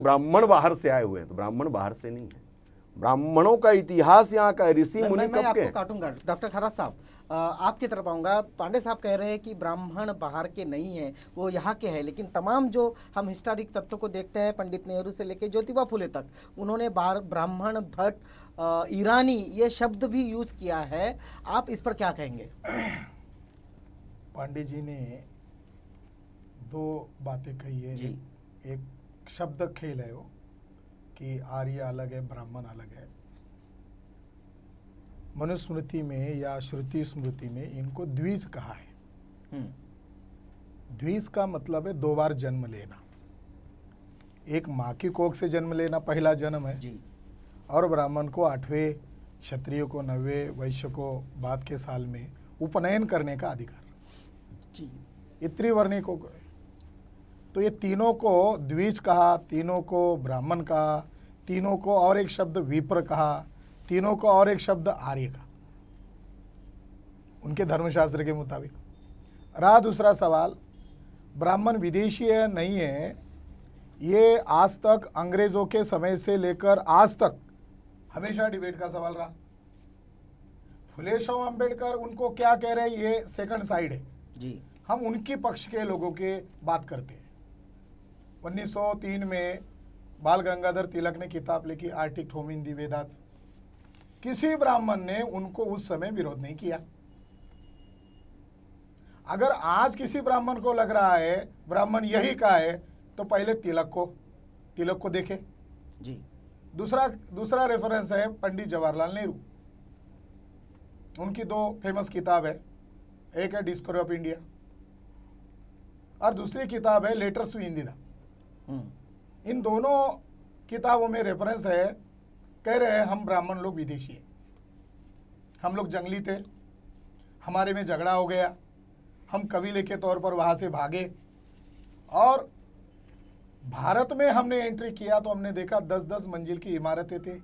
ब्राह्मण बाहर से आए हुए हैं, तो ब्राह्मण बाहर से नहीं है। ब्राह्मणों का इतिहास यहाँ का ऋषि मुनि मैं कब के आपको काटूंगा। डॉक्टर खरात साहब, आपकी तरफ आऊंगा। पांडे साहब कह रहे हैं कि ब्राह्मण बाहर के नहीं हैं, वो यहाँ के हैं, लेकिन तमाम जो हम हिस्टोरिक तथ्यों को देखते हैं, पंडित नेहरू से लेकर ज्योतिबा फुले तक, उन्होंने ब्राह्मण, भट्ट, ईरानी ये शब्द भी यूज किया है। आप इस पर क्या कहेंगे? पांडे जी ने दो बातें कही है। एक शब्द खेल है वो कि आर्य अलग है, ब्राह्मण अलग है। मनुस्मृति में या श्रुति स्मृति में इनको द्विज कहा है। द्विज का मतलब है दो बार जन्म लेना। एक माँ की कोख से जन्म लेना पहला जन्म है जी। और ब्राह्मण को 8वें, क्षत्रिय को 9वें, वैश्य को बाद के साल में उपनयन करने का अधिकार जी। ये त्रिवर्णी को। तो ये तीनों को द्विज कहा, तीनों को ब्राह्मण कहा, तीनों को और एक शब्द विप्र कहा, तीनों को और एक शब्द आर्य का, उनके धर्मशास्त्र के मुताबिक। रहा दूसरा सवाल, ब्राह्मण विदेशी है नहीं है, ये आज तक अंग्रेजों के समय से लेकर आज तक हमेशा डिबेट का सवाल रहा। फुले शाह अम्बेडकर उनको क्या कह रहे हैं, ये सेकंड साइड है जी। हम उनकी पक्ष के लोगों के बात करते हैं। 1903 में बाल गंगाधर तिलक ने किताब लिखी आर्टिक्ट होमिन दी वेदास। किसी ब्राह्मण ने उनको उस समय विरोध नहीं किया। अगर आज किसी ब्राह्मण को लग रहा है ब्राह्मण यही का है, तो पहले तिलक को देखे जी। दूसरा रेफरेंस है पंडित जवाहरलाल नेहरू। उनकी दो फेमस किताब है, एक है डिस्कवरी ऑफ इंडिया और दूसरी किताब है लेटर्स टू इंदिरा। इन दोनों किताबों में रेफरेंस है, कह रहे हैं हम ब्राह्मण लोग विदेशी हैं, हम लोग जंगली थे, हमारे में झगड़ा हो गया, हम कबीले के तौर पर वहाँ से भागे और भारत में हमने एंट्री किया तो हमने देखा 10-10 मंजिल की इमारतें थे,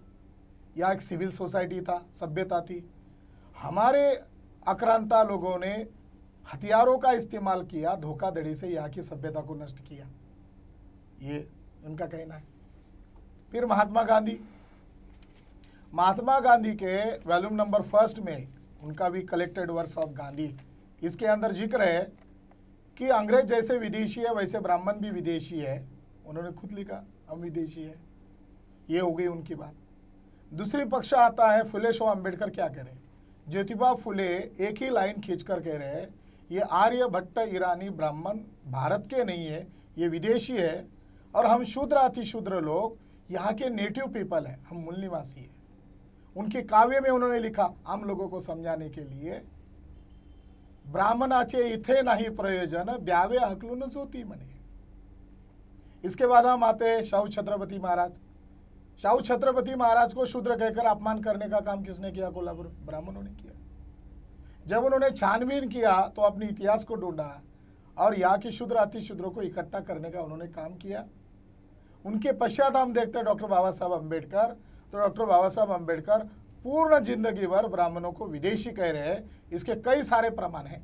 या एक सिविल सोसाइटी था, सभ्यता थी। हमारे आक्रांता लोगों ने हथियारों का इस्तेमाल किया, धोखाधड़ी से यहाँ की सभ्यता को नष्ट किया, ये उनका कहना है। फिर महात्मा गांधी के वॉल्यूम नंबर 1 में उनका भी कलेक्टेड वर्क्स ऑफ गांधी, इसके अंदर जिक्र है कि अंग्रेज जैसे विदेशी है वैसे ब्राह्मण भी विदेशी है। उन्होंने खुद लिखा हम विदेशी है। ये हो गई उनकी बात। दूसरी पक्ष आता है फुले शाह अम्बेडकर क्या कह रहे हैं। ज्योतिबा फुले एक ही लाइन खींचकर कह रहे हैं ये आर्य भट्ट ईरानी ब्राह्मण भारत के नहीं है, ये विदेशी है और हम शूद्र अतिशूद्र लोग यहाँ के नेटिव पीपल हैं, हम मूल निवासी हैं। उनके काव्य में उन्होंने लिखा आम लोगों को समझाने के लिए, ब्राह्मणाचे इथे नहीं प्रयोजन द्यावे हकलून ज्योति मने। इसके बाद हम आते हैं शाहू छत्रपति महाराज। शाहू छत्रपति महाराज को शूद्र कहकर अपमान करने का काम किसने किया? कोल्हापुर ब्राह्मणों ने किया। जब उन्होंने छानबीन किया तो अपने इतिहास को ढूंढा और यहाँ की शूद्र अतिशूद्रों को इकट्ठा करने का उन्होंने काम किया। उनके पश्चात हम देखते हैं डॉक्टर बाबा साहब अम्बेडकर। तो डॉक्टर बाबा साहब अम्बेडकर पूर्ण जिंदगी भर ब्राह्मणों को विदेशी कह रहे हैं, इसके कई सारे प्रमाण हैं।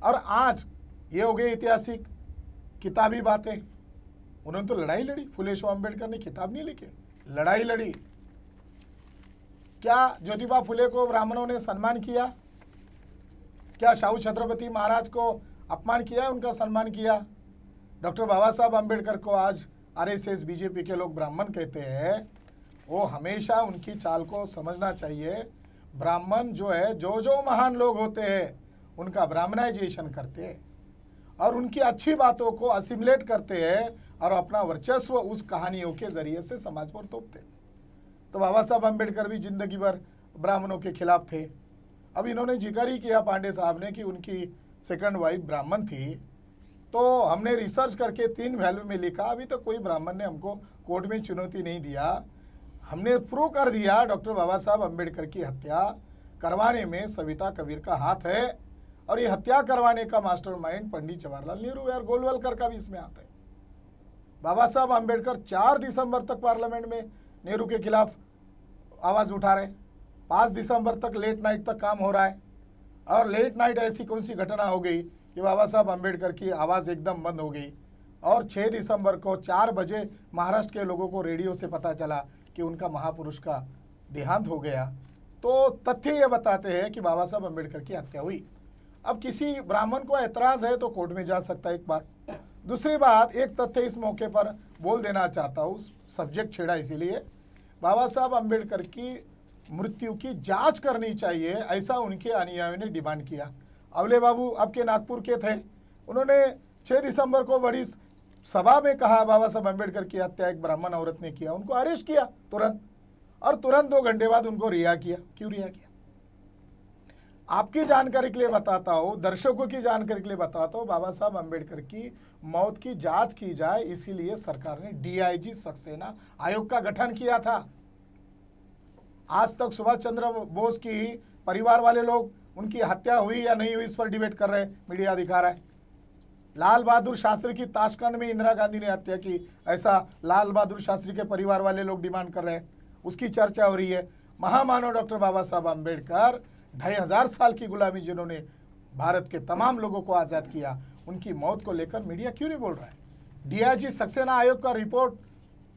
और आज ये हो गई ऐतिहासिक किताबी बातें। उन्होंने तो लड़ाई लड़ी, फुले शाह अम्बेडकर ने किताब नहीं लिखी, लड़ाई लड़ी। क्या ज्योतिबा फुले को ब्राह्मणों ने सम्मान किया? क्या शाहू छत्रपति महाराज को अपमान किया, उनका सम्मान किया? डॉक्टर बाबा साहब अम्बेडकर को आज आरएसएस बीजेपी के लोग ब्राह्मण कहते हैं, वो हमेशा उनकी चाल को समझना चाहिए। ब्राह्मण जो है, जो महान लोग होते हैं उनका ब्राह्मणाइजेशन करते हैं और उनकी अच्छी बातों को असिमुलेट करते हैं और अपना वर्चस्व उस कहानियों के जरिए से समाज पर थोपते। तो बाबा साहब अम्बेडकर भी जिंदगी भर ब्राह्मणों के खिलाफ थे। अब इन्होंने जिक्र ही किया पांडे साहब ने कि उनकी सेकंड वाइफ ब्राह्मण थी, तो हमने रिसर्च करके 3 वैल्यू में लिखा। अभी तक कोई ब्राह्मण ने हमको कोर्ट में चुनौती नहीं दिया। हमने प्रूव कर दिया डॉक्टर बाबा साहब अम्बेडकर की हत्या करवाने में सविता कबीर का हाथ है और ये हत्या करवाने का मास्टरमाइंड पंडित जवाहरलाल नेहरू और गोलवलकर का भी इसमें हाथ है। बाबा साहब अम्बेडकर 4 दिसंबर तक पार्लियामेंट में नेहरू के खिलाफ आवाज़ उठा रहे, 5 दिसंबर तक लेट नाइट तक काम हो रहा है। और लेट नाइट ऐसी कौन सी घटना हो गई कि बाबा साहब अम्बेडकर की आवाज़ एकदम बंद हो गई? और 6 दिसंबर को 4 बजे महाराष्ट्र के लोगों को रेडियो से पता चला कि उनका महापुरुष का देहांत हो गया, तो तथ्य ये बताते हैं कि बाबा साहब अम्बेडकर की हत्या हुई। अब किसी ब्राह्मण को ऐतराज है तो कोर्ट में जा सकता है, एक बात। दूसरी बात, एक तथ्य इस मौके पर बोल देना चाहता हूँ, सब्जेक्ट छेड़ा इसीलिए, बाबा साहब अम्बेडकर की मृत्यु की जांच करनी चाहिए, ऐसा उनके अनुयायियों ने डिमांड किया। अवले बाबू आपके नागपुर के थे, उन्होंने 6 दिसंबर को बड़ी सभा में कहा बाबा साहब अम्बेडकर की हत्या एक ब्राह्मण औरत ने किया, उनको अरेस्ट किया तुरंत, और तुरंत 2 घंटे बाद उनको रिहा किया। क्यों रिहा किया? आपकी जानकारी के लिए बताता हूँ, दर्शकों की जानकारी के लिए बताता हूँ, बाबा साहब अम्बेडकर की मौत की जांच की जाए, इसीलिए सरकार ने डीआईजी सक्सेना आयोग का गठन किया था। आज तक सुभाष चंद्र बोस की परिवार वाले लोग उनकी हत्या हुई या नहीं हुई इस पर डिबेट कर रहे हैं, मीडिया दिखा रहा है। लाल बहादुर शास्त्री की ताशकंद में इंदिरा गांधी ने हत्या की, ऐसा लाल बहादुर शास्त्री के परिवार वाले लोग डिमांड कर रहे हैं, उसकी चर्चा हो रही है। महामानव डॉक्टर बाबा साहब अम्बेडकर 2500 साल की गुलामी जिन्होंने भारत के तमाम लोगों को आज़ाद किया, उनकी मौत को लेकर मीडिया क्यों नहीं बोल रहा है? डीआईजी सक्सेना आयोग का रिपोर्ट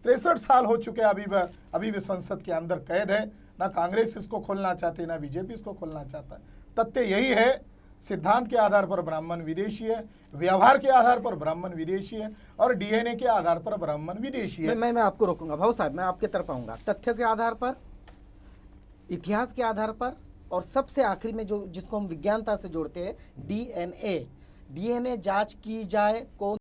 63 साल हो चुके हैं, अभी भी संसद के अंदर कैद है। ना कांग्रेस इसको खोलना चाहती, ना बीजेपी इसको खोलना चाहता है। तथ्य यही है, सिद्धांत के आधार पर ब्राह्मण विदेशी है, व्यवहार के आधार पर ब्राह्मण विदेशी है, और डीएनए के आधार पर ब्राह्मण विदेशी है। मैं आपको रोकूंगा भाऊ साहब, मैं आपके तरफ आऊंगा। तथ्य के आधार पर, इतिहास के आधार पर, और सबसे आखिरी में जो जिसको हम विज्ञानता से जोड़ते हैं, डीएनए जांच की जाए। कौन